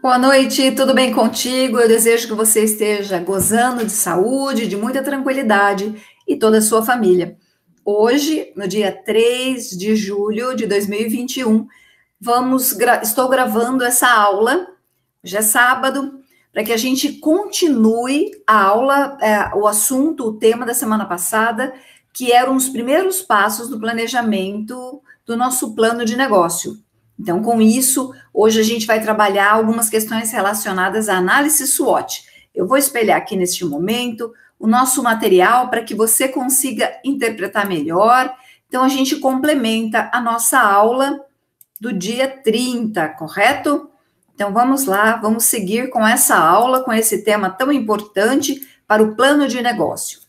Boa noite, tudo bem contigo? Eu desejo que você esteja gozando de saúde, de muita tranquilidade e toda a sua família. Hoje, no dia 3 de julho de 2021, estou gravando essa aula, já é sábado, para que a gente continue a aula, o assunto, o tema da semana passada, que eram os primeiros passos do planejamento do nosso plano de negócio. Então, com isso, hoje a gente vai trabalhar algumas questões relacionadas à análise SWOT. Eu vou espelhar aqui neste momento o nosso material para que você consiga interpretar melhor. Então, a gente complementa a nossa aula do dia 30, correto? Então, vamos lá, vamos seguir com essa aula, com esse tema tão importante para o plano de negócio,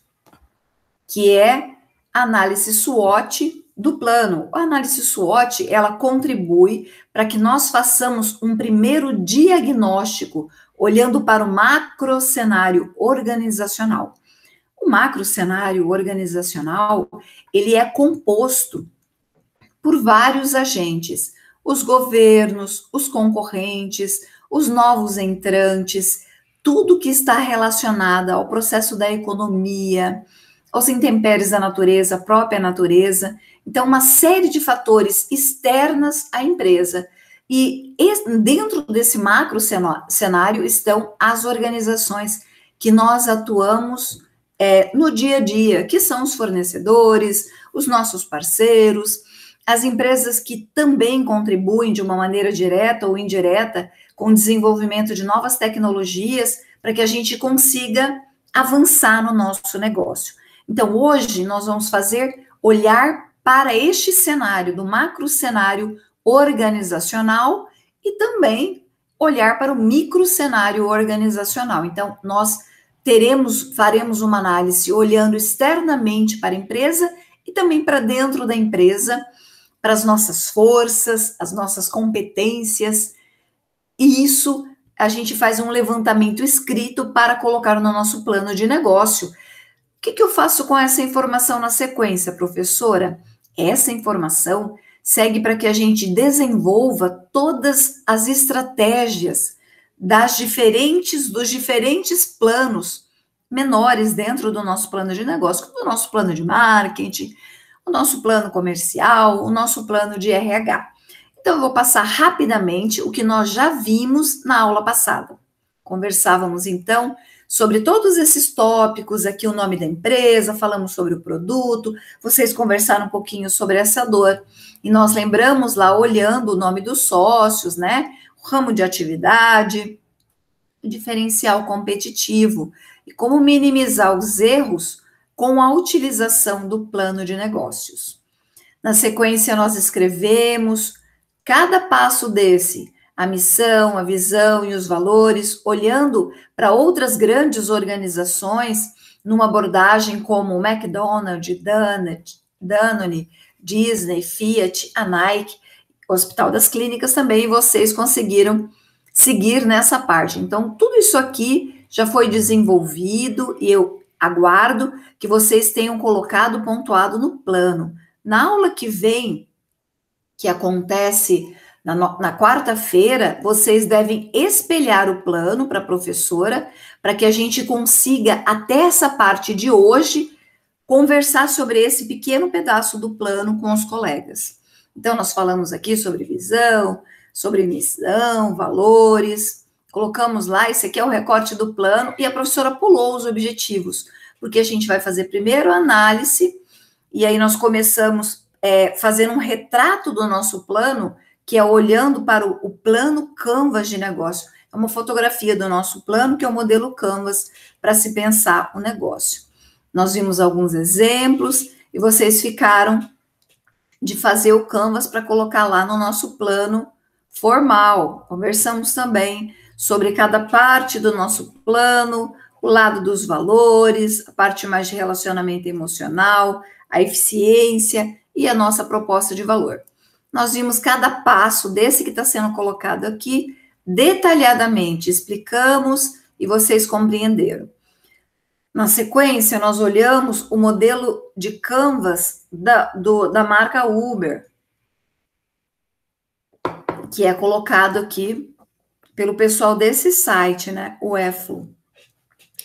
que é a análise SWOT do plano. A análise SWOT, ela contribui para que nós façamos um primeiro diagnóstico, olhando para o macro cenário organizacional. O macro cenário organizacional, ele é composto por vários agentes, os governos, os concorrentes, os novos entrantes, tudo que está relacionado ao processo da economia, aos intempéries da natureza, a própria natureza. Então, uma série de fatores externos à empresa. E dentro desse macro cenário estão as organizações que nós atuamos no dia a dia, que são os fornecedores, os nossos parceiros, as empresas que também contribuem de uma maneira direta ou indireta com o desenvolvimento de novas tecnologias para que a gente consiga avançar no nosso negócio. Então, hoje nós vamos olhar para este cenário, do macro cenário organizacional e também olhar para o micro cenário organizacional. Então, nós faremos uma análise olhando externamente para a empresa e também para dentro da empresa, para as nossas forças, as nossas competências, e isso a gente faz um levantamento escrito para colocar no nosso plano de negócio. O que eu faço com essa informação na sequência, professora? Essa informação segue para que a gente desenvolva todas as estratégias dos diferentes planos menores dentro do nosso plano de negócio, como o nosso plano de marketing, o nosso plano comercial, o nosso plano de RH. Então, eu vou passar rapidamente o que nós já vimos na aula passada. Conversávamos, então, sobre todos esses tópicos, aqui o nome da empresa, falamos sobre o produto, vocês conversaram um pouquinho sobre essa dor, e nós lembramos lá, olhando o nome dos sócios, né, o ramo de atividade, o diferencial competitivo, e como minimizar os erros com a utilização do plano de negócios. Na sequência, nós escrevemos cada passo desse, a missão, a visão e os valores, olhando para outras grandes organizações, numa abordagem como o McDonald's, Danone, Disney, Fiat, a Nike, Hospital das Clínicas também, e vocês conseguiram seguir nessa parte. Então, tudo isso aqui já foi desenvolvido e eu aguardo que vocês tenham colocado, pontuado no plano. Na aula que vem, que acontece na quarta-feira, vocês devem espelhar o plano para a professora, para que a gente consiga, até essa parte de hoje, conversar sobre esse pequeno pedaço do plano com os colegas. Então, nós falamos aqui sobre visão, sobre missão, valores, colocamos lá, esse aqui é o recorte do plano, e a professora pulou os objetivos, porque a gente vai fazer primeiro a análise, e aí nós começamos fazendo um retrato do nosso plano, que é olhando para o plano Canvas de negócio. É uma fotografia do nosso plano, que é o modelo Canvas, para se pensar o negócio. Nós vimos alguns exemplos, e vocês ficaram de fazer o Canvas para colocar lá no nosso plano formal. Conversamos também sobre cada parte do nosso plano, o lado dos valores, a parte mais de relacionamento emocional, a eficiência e a nossa proposta de valor. Nós vimos cada passo desse que está sendo colocado aqui, detalhadamente, explicamos e vocês compreenderam. Na sequência, nós olhamos o modelo de Canvas da marca Uber, que é colocado aqui pelo pessoal desse site, né, o EFLO.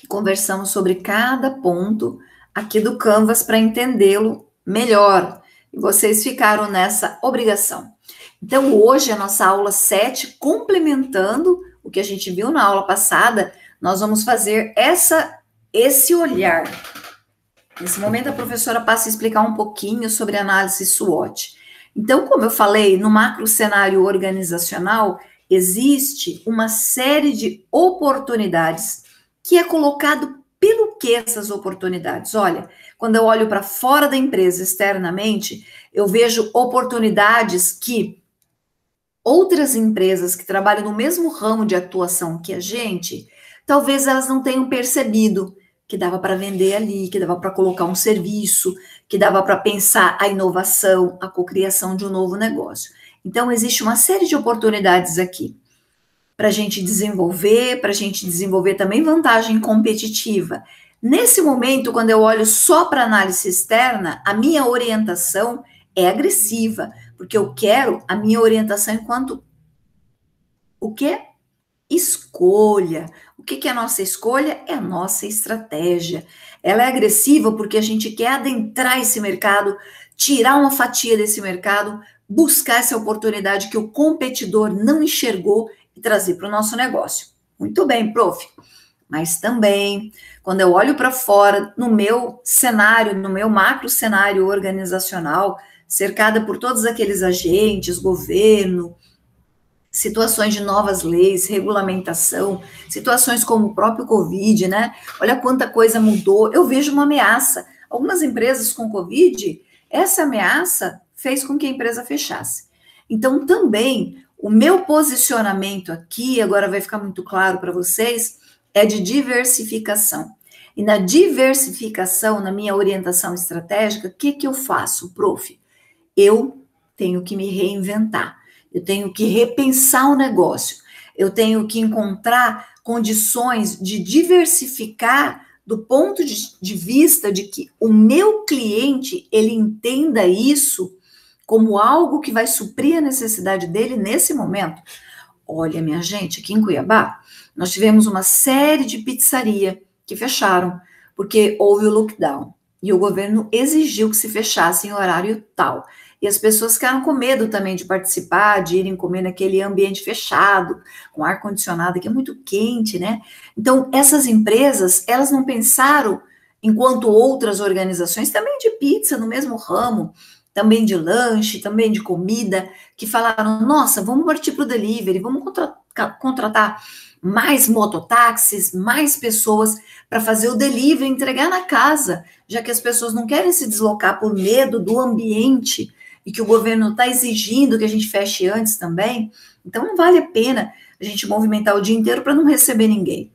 Conversamos sobre cada ponto aqui do Canvas para entendê-lo melhor. E vocês ficaram nessa obrigação. Então, hoje, a nossa aula 7, complementando o que a gente viu na aula passada, nós vamos fazer esse olhar. Nesse momento, a professora passa a explicar um pouquinho sobre análise SWOT. Então, como eu falei, no macro cenário organizacional, existe uma série de oportunidades que é colocado pelo que essas oportunidades? Olha, quando eu olho para fora da empresa externamente, eu vejo oportunidades que outras empresas que trabalham no mesmo ramo de atuação que a gente, talvez elas não tenham percebido que dava para vender ali, que dava para colocar um serviço, que dava para pensar a inovação, a cocriação de um novo negócio. Então, existe uma série de oportunidades aqui para a gente desenvolver também vantagem competitiva. Nesse momento, quando eu olho só para análise externa, a minha orientação é agressiva, porque eu quero a minha orientação enquanto o quê? Escolha. O que é a nossa escolha? É a nossa estratégia. Ela é agressiva porque a gente quer adentrar esse mercado, tirar uma fatia desse mercado, buscar essa oportunidade que o competidor não enxergou e trazer para o nosso negócio. Muito bem, prof. Mas também, quando eu olho para fora, no meu cenário, no meu macro cenário organizacional, cercada por todos aqueles agentes, governo, situações de novas leis, regulamentação, situações como o próprio Covid, né? Olha quanta coisa mudou. Eu vejo uma ameaça. Algumas empresas com Covid, essa ameaça fez com que a empresa fechasse. Então, também, o meu posicionamento aqui, agora vai ficar muito claro para vocês, é de diversificação. E na diversificação, na minha orientação estratégica, o que eu faço, prof? Eu tenho que me reinventar. Eu tenho que repensar o negócio, eu tenho que encontrar condições de diversificar do ponto de vista de que o meu cliente, ele entenda isso como algo que vai suprir a necessidade dele nesse momento. Olha, minha gente, aqui em Cuiabá, nós tivemos uma série de pizzaria que fecharam, porque houve o lockdown, e o governo exigiu que se fechasse em horário tal. E as pessoas ficaram com medo também de participar, de irem comer naquele ambiente fechado, com ar-condicionado, que é muito quente, né? Então, essas empresas, elas não pensaram, enquanto outras organizações, também de pizza, no mesmo ramo, também de lanche, também de comida, que falaram, nossa, vamos partir para o delivery, vamos contratar mais mototáxis, mais pessoas para fazer o delivery, entregar na casa, já que as pessoas não querem se deslocar por medo do ambiente, e que o governo está exigindo que a gente feche antes também, então não vale a pena a gente movimentar o dia inteiro para não receber ninguém.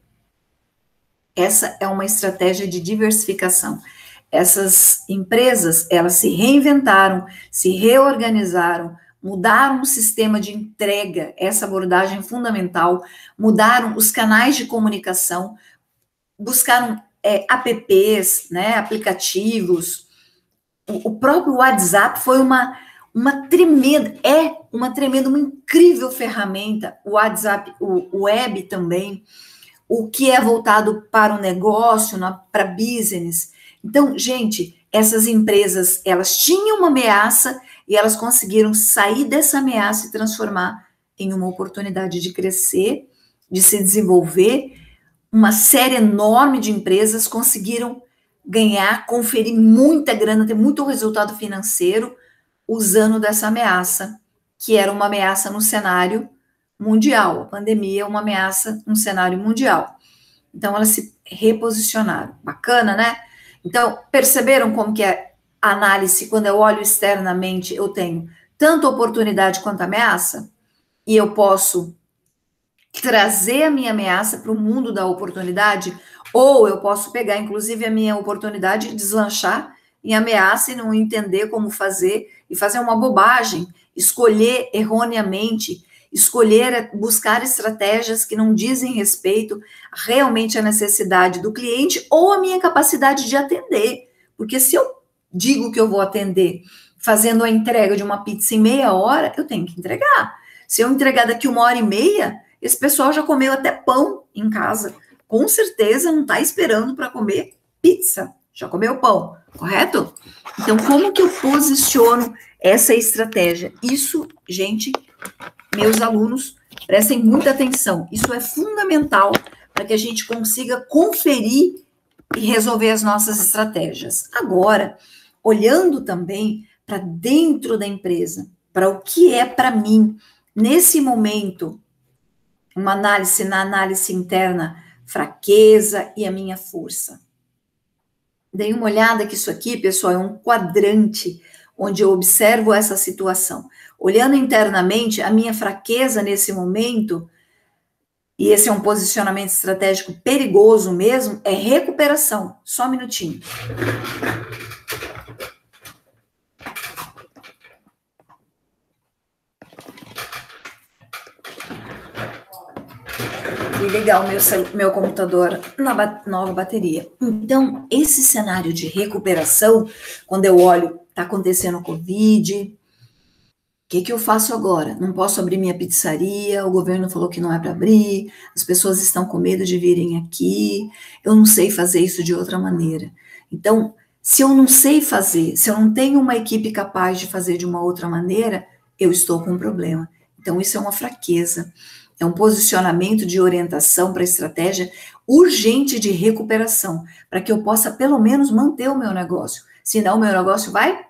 Essa é uma estratégia de diversificação. Essas empresas, elas se reinventaram, se reorganizaram, mudaram o sistema de entrega, essa abordagem fundamental, mudaram os canais de comunicação, buscaram apps, né, aplicativos. O próprio WhatsApp foi uma tremenda, uma incrível ferramenta. O WhatsApp, o web também, o que é voltado para o negócio, para business. Então, gente, essas empresas, elas tinham uma ameaça e elas conseguiram sair dessa ameaça e transformar em uma oportunidade de crescer, de se desenvolver. Uma série enorme de empresas conseguiram ganhar, conferir muita grana, ter muito resultado financeiro usando dessa ameaça, que era uma ameaça no cenário mundial. A pandemia é uma ameaça no cenário mundial. Então, elas se reposicionaram. Bacana, né? Então, perceberam como que é a análise, quando eu olho externamente, eu tenho tanto oportunidade quanto ameaça, e eu posso trazer a minha ameaça para o mundo da oportunidade, ou eu posso pegar, inclusive, a minha oportunidade e deslanchar em ameaça e não entender como fazer, e fazer uma bobagem, escolher erroneamente, buscar estratégias que não dizem respeito realmente à necessidade do cliente ou à minha capacidade de atender. Porque se eu digo que eu vou atender fazendo a entrega de uma pizza em meia hora, eu tenho que entregar. Se eu entregar daqui 1h30, Esse pessoal já comeu até pão em casa. Com certeza não está esperando para comer pizza. Já comeu pão, correto? Então, como que eu posiciono essa estratégia? Isso, gente, meus alunos, prestem muita atenção. Isso é fundamental para que a gente consiga conferir e resolver as nossas estratégias. Agora, olhando também para dentro da empresa, para o que é para mim, nesse momento, uma análise na análise interna, fraqueza e a minha força. Dei uma olhada que isso aqui, pessoal, é um quadrante onde eu observo essa situação. Olhando internamente, a minha fraqueza nesse momento, e esse é um posicionamento estratégico perigoso mesmo, é recuperação. Só um minutinho. E ligar o meu computador na nova bateria. Então, esse cenário de recuperação, quando eu olho, está acontecendo Covid, o que eu faço agora? Não posso abrir minha pizzaria, o governo falou que não é para abrir, as pessoas estão com medo de virem aqui, eu não sei fazer isso de outra maneira. Então, se eu não sei fazer, se eu não tenho uma equipe capaz de fazer de uma outra maneira, eu estou com um problema. Então, isso é uma fraqueza. É um posicionamento de orientação para estratégia urgente de recuperação, para que eu possa, pelo menos, manter o meu negócio. Senão, o meu negócio vai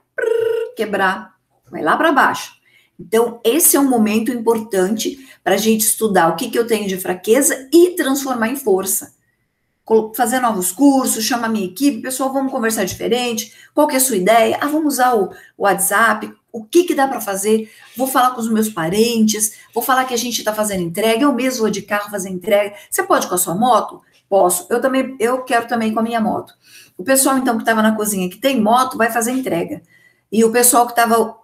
quebrar, vai lá para baixo. Então, esse é um momento importante para a gente estudar o que eu tenho de fraqueza e transformar em força. Fazer novos cursos, chamar a minha equipe, pessoal, vamos conversar diferente, qual que é a sua ideia? Vamos usar o WhatsApp, o que dá para fazer? Vou falar com os meus parentes, vou falar que a gente está fazendo entrega, eu mesmo vou de carro fazer entrega. Você pode com a sua moto? Posso. Eu quero também com a minha moto. O pessoal, então, que estava na cozinha, que tem moto, vai fazer entrega. E o pessoal que estava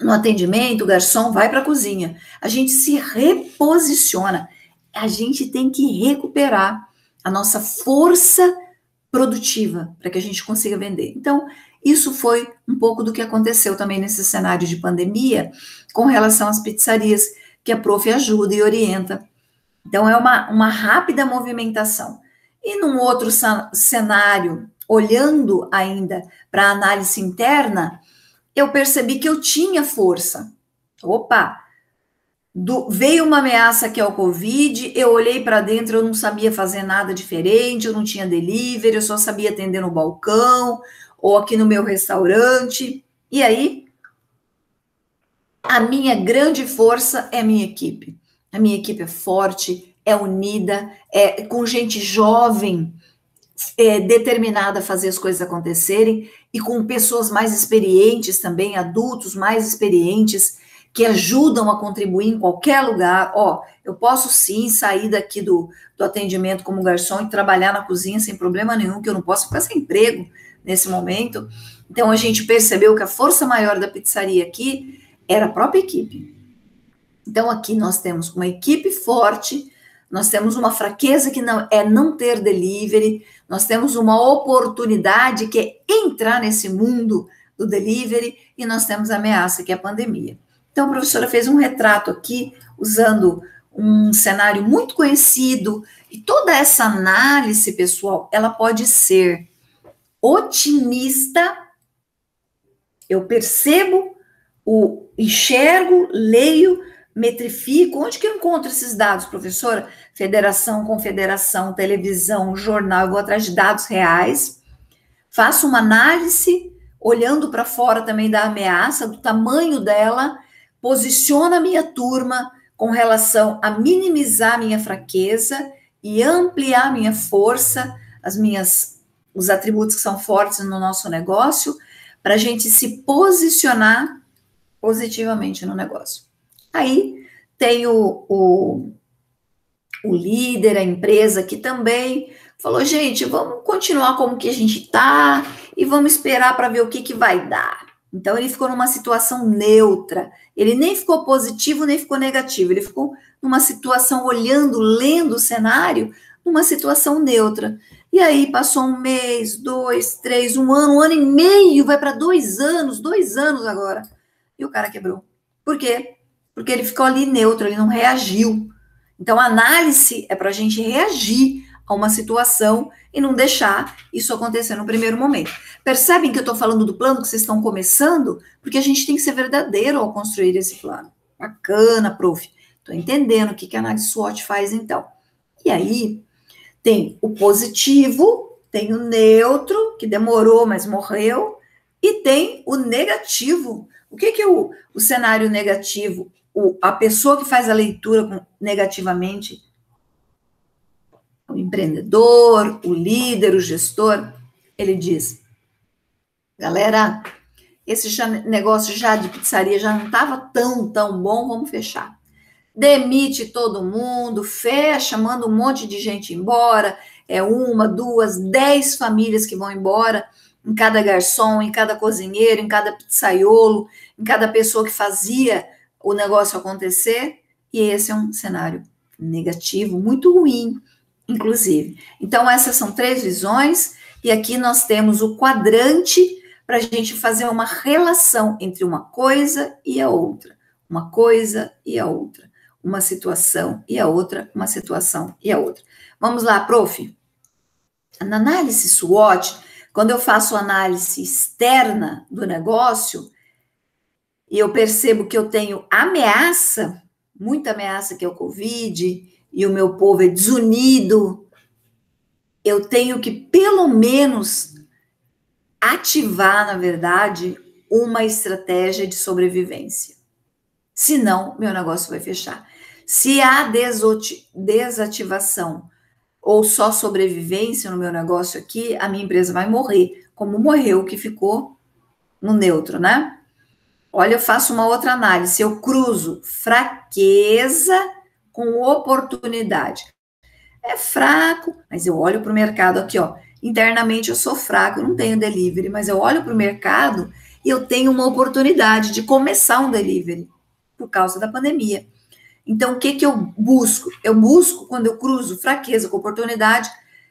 no atendimento, o garçom, vai para a cozinha. A gente se reposiciona. A gente tem que recuperar a nossa força produtiva para que a gente consiga vender. Então, isso foi um pouco do que aconteceu também nesse cenário de pandemia com relação às pizzarias, que a prof ajuda e orienta. Então, é uma rápida movimentação. E num outro cenário, olhando ainda para a análise interna, eu percebi que eu tinha força. Opa! Veio uma ameaça que é o Covid, eu olhei para dentro, eu não sabia fazer nada diferente, eu não tinha delivery, eu só sabia atender no balcão, ou aqui no meu restaurante. E aí, a minha grande força é a minha equipe. A minha equipe é forte, é unida, é com gente jovem, determinada a fazer as coisas acontecerem, e com pessoas mais experientes também, adultos mais experientes, que ajudam a contribuir em qualquer lugar. Eu posso sim sair daqui do atendimento como garçom e trabalhar na cozinha sem problema nenhum, que eu não posso ficar sem emprego nesse momento. Então, a gente percebeu que a força maior da pizzaria aqui era a própria equipe. Então, aqui nós temos uma equipe forte, nós temos uma fraqueza que não ter delivery, nós temos uma oportunidade que é entrar nesse mundo do delivery, e nós temos a ameaça, que é a pandemia. Então, a professora fez um retrato aqui, usando um cenário muito conhecido, e toda essa análise, pessoal, ela pode ser otimista, eu percebo, enxergo, leio, metrifico. Onde que eu encontro esses dados, professora? Federação, confederação, televisão, jornal, eu vou atrás de dados reais, faço uma análise, olhando para fora também da ameaça, do tamanho dela, posiciono a minha turma com relação a minimizar a minha fraqueza e ampliar a minha força, os atributos que são fortes no nosso negócio, para a gente se posicionar positivamente no negócio. Aí tem o líder, a empresa, que também falou, gente, vamos continuar como que a gente está e vamos esperar para ver o que vai dar. Então, ele ficou numa situação neutra. Ele nem ficou positivo, nem ficou negativo. Ele ficou numa situação, olhando, lendo o cenário, numa situação neutra. E aí, passou 1 mês, 2, 3, 1 ano e meio, vai para 2 anos agora. E o cara quebrou. Por quê? Porque ele ficou ali neutro, ele não reagiu. Então, a análise é para a gente reagir a uma situação e não deixar isso acontecer no primeiro momento. Percebem que eu estou falando do plano que vocês estão começando? Porque a gente tem que ser verdadeiro ao construir esse plano. Bacana, prof. Estou entendendo o que a análise SWOT faz, então. E aí, tem o positivo, tem o neutro, que demorou, mas morreu, e tem o negativo. O que é o cenário negativo? A pessoa que faz a leitura negativamente, o empreendedor, o líder, o gestor, ele diz, galera, esse negócio já de pizzaria já não estava tão bom, vamos fechar. Demite todo mundo, fecha, manda um monte de gente embora, 1, 2, 10 famílias que vão embora, em cada garçom, em cada cozinheiro, em cada pizzaiolo, em cada pessoa que fazia o negócio acontecer, e esse é um cenário negativo, muito ruim, inclusive. Então, essas são 3 visões, e aqui nós temos o quadrante para a gente fazer uma relação entre uma coisa e a outra, uma coisa e a outra, uma situação e a outra, uma situação e a outra. Vamos lá, prof. Na análise SWOT, quando eu faço análise externa do negócio, e eu percebo que eu tenho ameaça, muita ameaça que é o Covid, e o meu povo é desunido, eu tenho que, pelo menos, ativar, na verdade, uma estratégia de sobrevivência. Senão, meu negócio vai fechar. Se há desativação ou só sobrevivência no meu negócio aqui, a minha empresa vai morrer, como morreu o que ficou no neutro, né? Olha, eu faço uma outra análise, eu cruzo fraqueza com oportunidade. É fraco, mas eu olho para o mercado aqui, ó. Internamente eu sou fraco, eu não tenho delivery, mas eu olho para o mercado e eu tenho uma oportunidade de começar um delivery por causa da pandemia. Então, o que eu busco? Eu busco, quando eu cruzo fraqueza com oportunidade,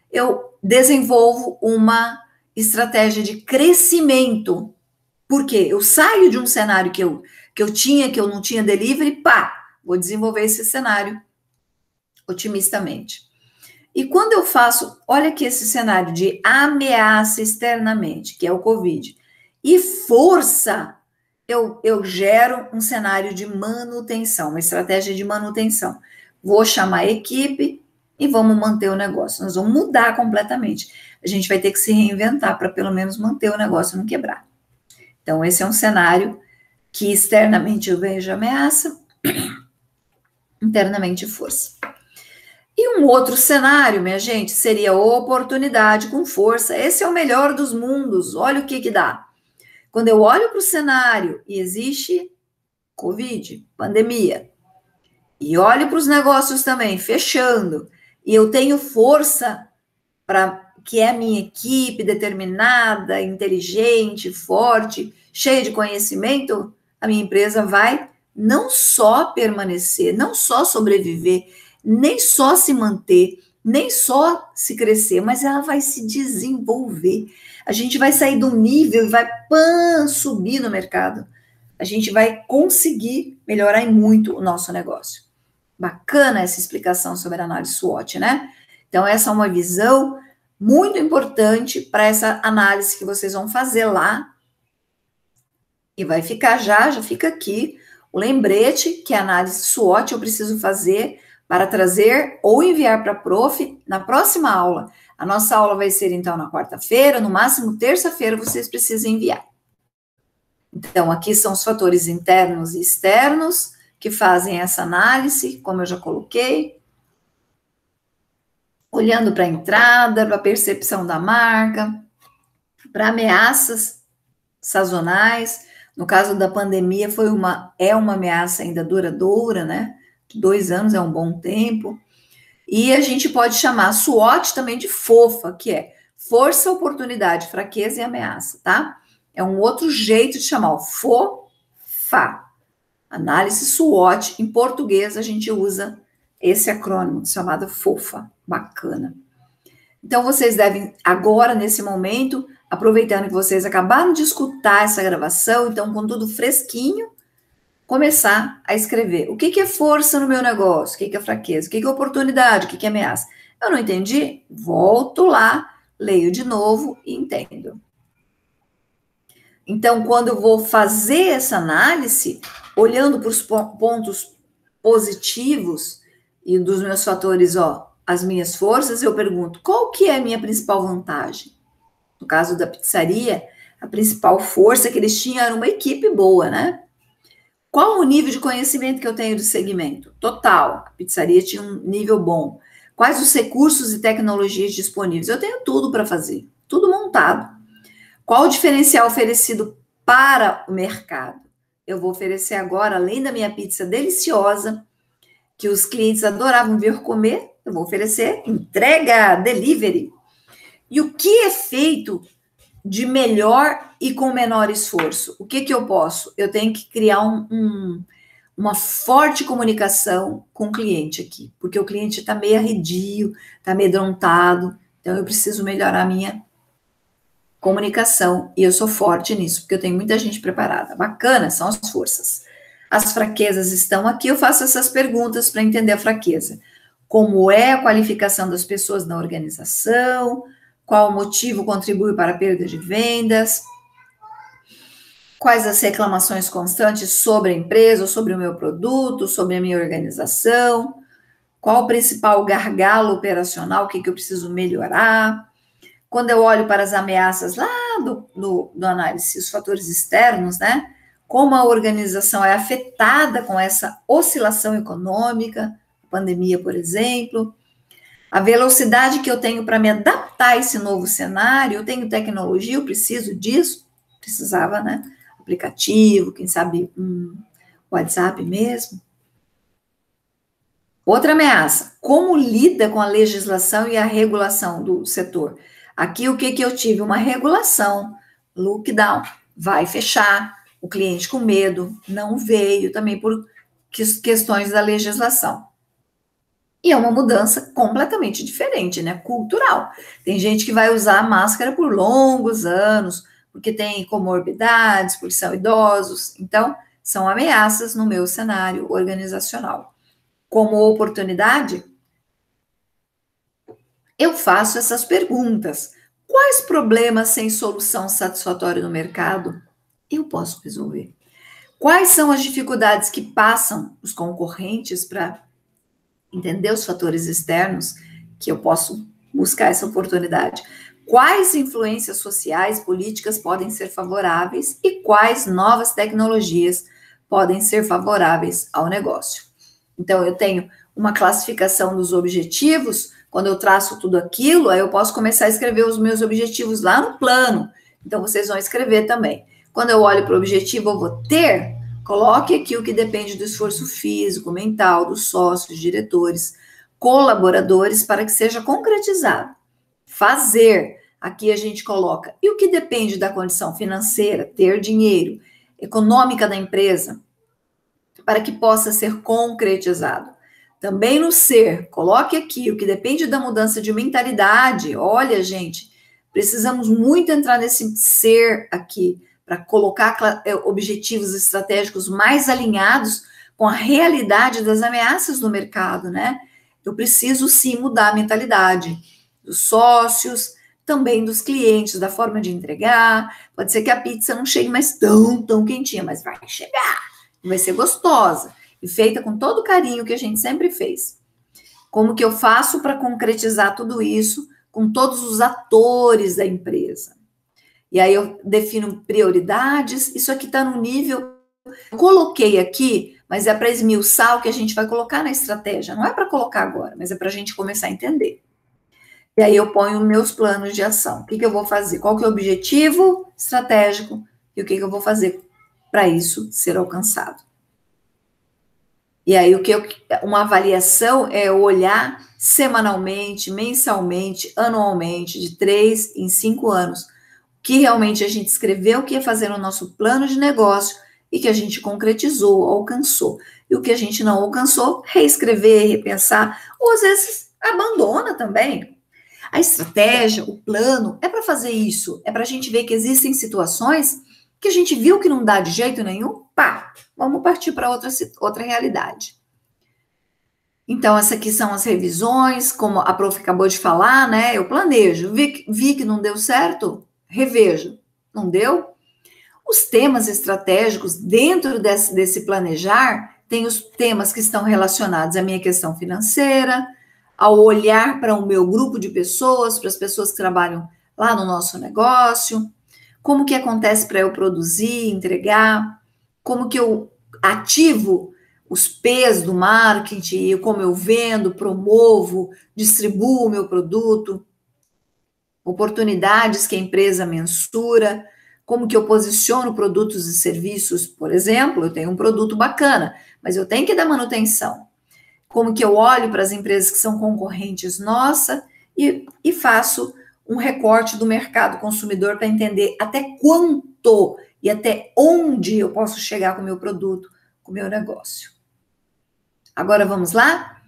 eu desenvolvo uma estratégia de crescimento. Por quê? Eu saio de um cenário que eu não tinha delivery, vou desenvolver esse cenário otimistamente. E quando eu faço, olha aqui esse cenário de ameaça externamente, que é o Covid, e força, eu gero um cenário de manutenção, uma estratégia de manutenção. Vou chamar a equipe e vamos manter o negócio. Nós vamos mudar completamente. A gente vai ter que se reinventar para pelo menos manter o negócio não quebrar. Então, esse é um cenário que externamente eu vejo ameaça, internamente força. E um outro cenário, minha gente, seria oportunidade com força. Esse é o melhor dos mundos. Olha o que dá. Quando eu olho para o cenário e existe Covid, pandemia, e olho para os negócios também fechando, e eu tenho força para que é a minha equipe determinada, inteligente, forte, cheia de conhecimento, a minha empresa vai não só permanecer, não só sobreviver, nem só se manter, nem só se crescer, mas ela vai se desenvolver. A gente vai sair do nível e vai subir no mercado. A gente vai conseguir melhorar muito o nosso negócio. Bacana essa explicação sobre a análise SWOT, né? Então, essa é uma visão muito importante para essa análise que vocês vão fazer lá. E vai ficar já fica aqui o lembrete que a análise SWOT eu preciso fazer para trazer ou enviar para a prof na próxima aula. A nossa aula vai ser, então, na quarta-feira, no máximo terça-feira vocês precisam enviar. Então, aqui são os fatores internos e externos que fazem essa análise, como eu já coloquei. Olhando para a entrada, para a percepção da marca, para ameaças sazonais. No caso da pandemia, é uma ameaça ainda duradoura, né? 2 anos é um bom tempo. E a gente pode chamar a SWOT também de FOFA, que é força, oportunidade, fraqueza e ameaça, tá? É um outro jeito de chamar, o FOFA. Análise SWOT, em português a gente usa esse acrônimo chamado FOFA. Bacana. Então, vocês devem, agora, nesse momento, aproveitando que vocês acabaram de escutar essa gravação, então, com tudo fresquinho, começar a escrever. O que que é força no meu negócio? O que que é fraqueza? O que que é oportunidade? O que que é ameaça? Eu não entendi? Volto lá, leio de novo e entendo. Então, quando eu vou fazer essa análise, olhando para os pontos positivos e dos meus fatores, ó, as minhas forças, eu pergunto, qual que é a minha principal vantagem? No caso da pizzaria, a principal força que eles tinham era uma equipe boa, né? Qual o nível de conhecimento que eu tenho do segmento? Total. A pizzaria tinha um nível bom. Quais os recursos e tecnologias disponíveis? Eu tenho tudo para fazer, tudo montado. Qual o diferencial oferecido para o mercado? Eu vou oferecer agora, além da minha pizza deliciosa, que os clientes adoravam vir comer, eu vou oferecer entrega, delivery. E o que é feito de melhor e com menor esforço? O que que eu posso? Eu tenho que criar uma forte comunicação com o cliente aqui, porque o cliente está meio arredio, está amedrontado, então eu preciso melhorar a minha comunicação, e eu sou forte nisso, porque eu tenho muita gente preparada. Bacana, são as forças. As fraquezas estão aqui, eu faço essas perguntas para entender a fraqueza. Como é a qualificação das pessoas na organização? Qual o motivo contribui para a perda de vendas? Quais as reclamações constantes sobre a empresa, ou sobre o meu produto, sobre a minha organização? Qual o principal gargalo operacional, o que eu preciso melhorar? Quando eu olho para as ameaças lá do análise, os fatores externos, né? Como a organização é afetada com essa oscilação econômica, pandemia, por exemplo, a velocidade que eu tenho para me adaptar a esse novo cenário, eu tenho tecnologia, eu preciso disso, precisava, né? Aplicativo, quem sabe WhatsApp mesmo. Outra ameaça, como lida com a legislação e a regulação do setor? Aqui o que eu tive? Uma regulação, lockdown, vai fechar, o cliente com medo, não veio, também por questões da legislação. E é uma mudança completamente diferente, né? Cultural. Tem gente que vai usar máscara por longos anos, porque tem comorbidades, porque são idosos. Então, são ameaças no meu cenário organizacional. Como oportunidade, eu faço essas perguntas. Quais problemas sem solução satisfatória no mercado eu posso resolver? Quais são as dificuldades que passam os concorrentes para entender os fatores externos que eu posso buscar essa oportunidade? Quais influências sociais, políticas podem ser favoráveis e quais novas tecnologias podem ser favoráveis ao negócio? Então, eu tenho uma classificação dos objetivos. Quando eu traço tudo aquilo, aí eu posso começar a escrever os meus objetivos lá no plano. Então, vocês vão escrever também. Quando eu olho para o objetivo, eu vou ter, coloque aqui o que depende do esforço físico, mental, dos sócios, diretores, colaboradores, para que seja concretizado. Fazer, aqui a gente coloca. E o que depende da condição financeira, ter dinheiro, econômica da empresa, para que possa ser concretizado. Também no ser, coloque aqui o que depende da mudança de mentalidade. Olha, gente, precisamos muito entrar nesse ser aqui, para colocar objetivos estratégicos mais alinhados com a realidade das ameaças do mercado, né? Eu preciso sim mudar a mentalidade dos sócios, também dos clientes, da forma de entregar. Pode ser que a pizza não chegue mais tão quentinha, mas vai chegar. Vai ser gostosa e feita com todo o carinho que a gente sempre fez. Como que eu faço para concretizar tudo isso com todos os atores da empresa? E aí eu defino prioridades. Isso aqui está no nível... Eu coloquei aqui, mas é para esmiuçar o que a gente vai colocar na estratégia. Não é para colocar agora, mas é para a gente começar a entender. E aí eu ponho meus planos de ação. O que eu vou fazer? Qual que é o objetivo estratégico? E o que eu vou fazer para isso ser alcançado? E aí uma avaliação é olhar semanalmente, mensalmente, anualmente, de 3 em 5 anos, o que realmente a gente escreveu, o que ia fazer no nosso plano de negócio e que a gente concretizou, alcançou. E o que a gente não alcançou, reescrever, repensar, ou às vezes abandona também. A estratégia, o plano, é para fazer isso, é para a gente ver que existem situações que a gente viu que não dá de jeito nenhum, pá, vamos partir para outra realidade. Então, essas aqui são as revisões, como a prof acabou de falar, né? Eu planejo, vi que não deu certo, revejo. Não deu? Os temas estratégicos dentro desse planejar, tem os temas que estão relacionados à minha questão financeira, ao olhar para o meu grupo de pessoas, para as pessoas que trabalham lá no nosso negócio, como que acontece para eu produzir, entregar, como que eu ativo os P's do marketing, como eu vendo, promovo, distribuo o meu produto, oportunidades que a empresa mensura, como que eu posiciono produtos e serviços, por exemplo, eu tenho um produto bacana, mas eu tenho que dar manutenção. Como que eu olho para as empresas que são concorrentes nossa e faço um recorte do mercado consumidor para entender até quanto e até onde eu posso chegar com o meu produto, com o meu negócio. Agora vamos lá?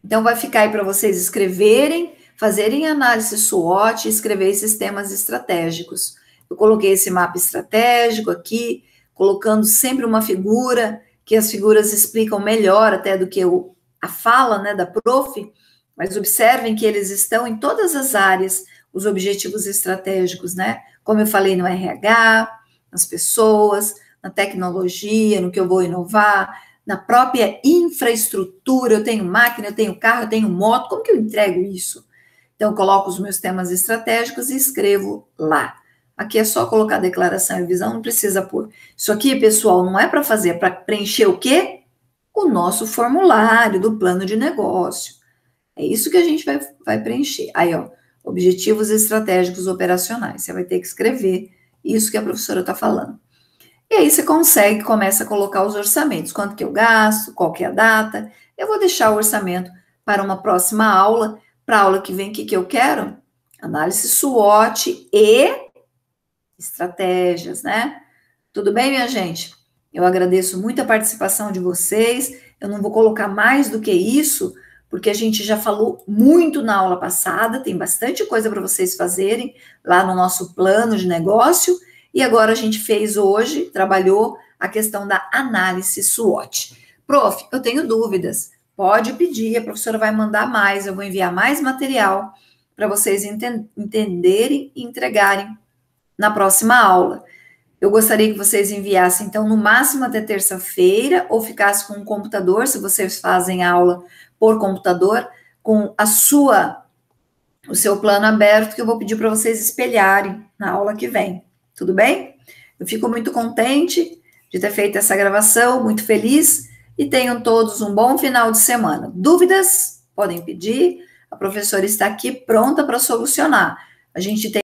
Então vai ficar aí para vocês escreverem, fazerem análise SWOT e escrever esses temas estratégicos. Eu coloquei esse mapa estratégico aqui, colocando sempre uma figura, que as figuras explicam melhor até do que a fala, né, da prof, mas observem que eles estão em todas as áreas, os objetivos estratégicos, né? Como eu falei no RH, nas pessoas, na tecnologia, no que eu vou inovar, na própria infraestrutura, eu tenho máquina, eu tenho carro, eu tenho moto, como que eu entrego isso? Então, eu coloco os meus temas estratégicos e escrevo lá. Aqui é só colocar declaração e visão, não precisa pôr. Isso aqui, pessoal, não é para fazer, é para preencher o quê? O nosso formulário do plano de negócio. É isso que a gente vai preencher. Aí, ó, objetivos estratégicos operacionais. Você vai ter que escrever isso que a professora está falando. E aí você começa a colocar os orçamentos. Quanto que eu gasto, qual que é a data. Eu vou deixar o orçamento para uma próxima aula. Para a aula que vem, o que eu quero? Análise SWOT e estratégias, né? Tudo bem, minha gente? Eu agradeço muito a participação de vocês. Eu não vou colocar mais do que isso, porque a gente já falou muito na aula passada, tem bastante coisa para vocês fazerem lá no nosso plano de negócio, e agora a gente fez hoje, trabalhou a questão da análise SWOT. Prof, eu tenho dúvidas, pode pedir, a professora vai mandar mais, eu vou enviar mais material para vocês entenderem e entregarem na próxima aula. Eu gostaria que vocês enviassem, então, no máximo até terça-feira, ou ficasse com um computador, se vocês fazem aula por computador, com o seu plano aberto, que eu vou pedir para vocês espelharem na aula que vem. Tudo bem? Eu fico muito contente de ter feito essa gravação, muito feliz, e tenham todos um bom final de semana. Dúvidas? Podem pedir, a professora está aqui pronta para solucionar. A gente tem